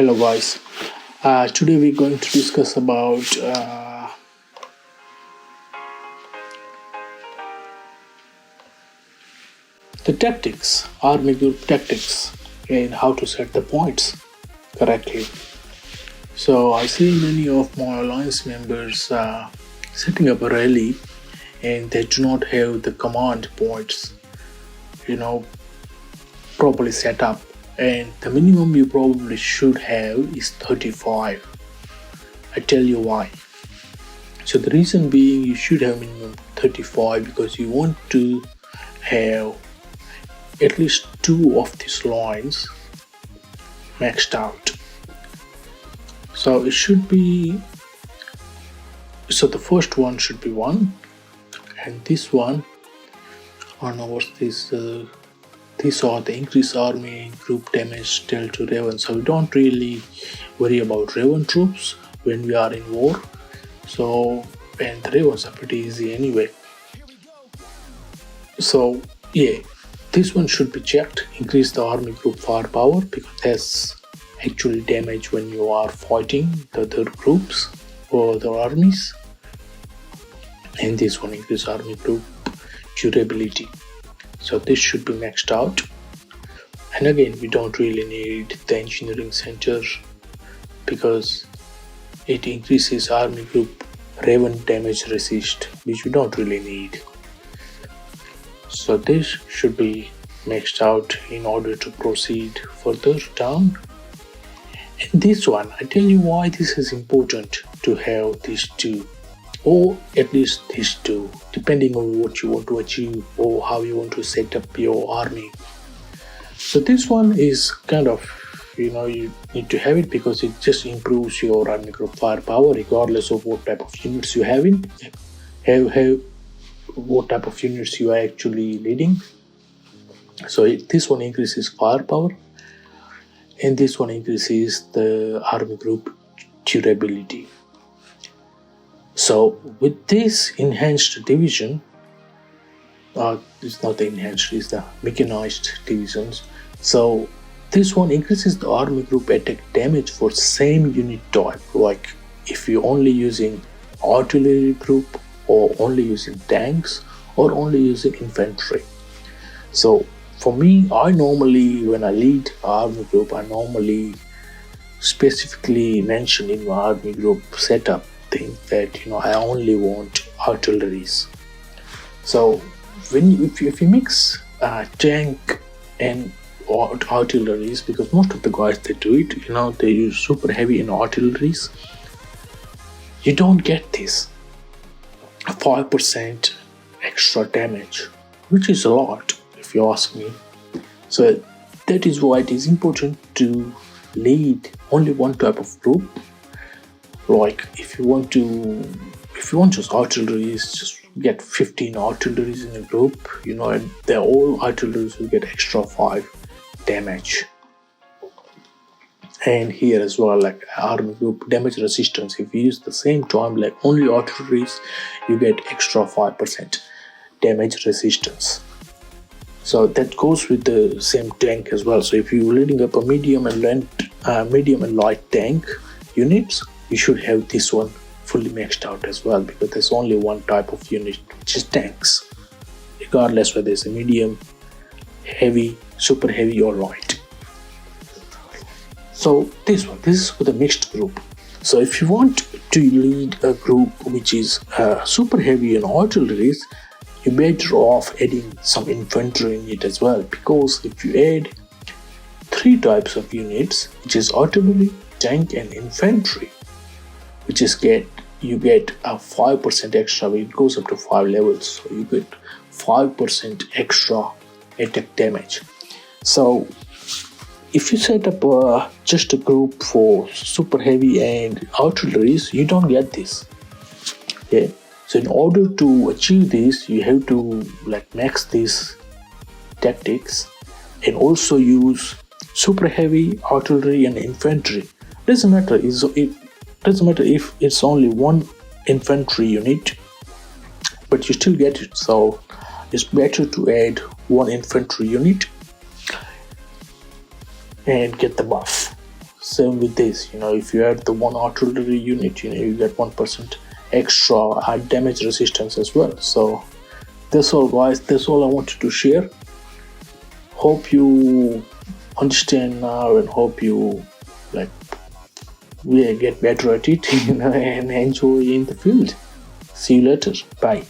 Hello guys. Today we're going to discuss about the tactics, army group tactics, and how to set the points correctly. So I see many of my alliance members setting up a rally, and they do not have the command points, properly set up. And the minimum you probably should have is 35. I tell you why. So the reason being you should have minimum 35 because you want to have at least two of these lines maxed out. So it should be, so the first one should be 1, and this one, I don't know what's this, these are the increased army group damage dealt to Raven. So we don't really worry about Raven troops when we are in war. So, and the Ravens are pretty easy anyway. So yeah, this one should be checked. Increase the army group firepower because that's actually damage when you are fighting the other groups or the armies. And this one increase army group durability. So this should be maxed out. And again, we don't really need the engineering center because it increases army group Raven damage resist, which we don't really need. So this should be maxed out in order to proceed further down. And this one, I tell you why this is important to have these two, or at least these two, depending on what you want to achieve or how you want to set up your army. So this one is kind of, you need to have it because it just improves your army group firepower regardless of what type of units you have what type of units you are actually leading. So this one increases firepower and this one increases the army group durability. So with this enhanced division, it's not the enhanced, it's the mechanized divisions. So this one increases the army group attack damage for same unit type. Like if you're only using artillery group or only using tanks or only using infantry. So for me, I normally, when I lead army group, I normally specifically mention in my army group setup thing that I only want artilleries. So if you mix tank and artilleries, because most of the guys they do it, they use super heavy in artilleries, you don't get this 5% extra damage, which is a lot if you ask me. So that is why it is important to lead only one type of group. Like if you want just artilleries, just get 15 artilleries in a group, and they're all artilleries will get extra 5 damage. And here as well, like army group damage resistance, if you use the same time like only artilleries, you get extra 5% damage resistance. So that goes with the same tank as well. So if you're leading up a medium and light tank units, you should have this one fully maxed out as well, because there's only one type of unit, which is tanks, regardless whether it's a medium, heavy, super heavy or light. So this is for the mixed group. So if you want to lead a group which is super heavy in artilleries, you're better off adding some infantry in it as well, because if you add 3 types of units, which is artillery, tank and infantry, you get a 5% extra. It goes up to 5 levels, so you get 5% extra attack damage. So if you set up just a group for super heavy and artilleries, you don't get this. Yeah. So in order to achieve this, you have to max these tactics and also use super heavy artillery and infantry. Doesn't matter if it's only one infantry unit, but you still get it. So it's better to add one infantry unit and get the buff. Same with this, if you add the one artillery unit, you get 1% extra damage resistance as well. So that's all, guys. That's all I wanted to share. Hope you understand now, and hope you like we get better at it, and enjoy in the field. See you later. Bye.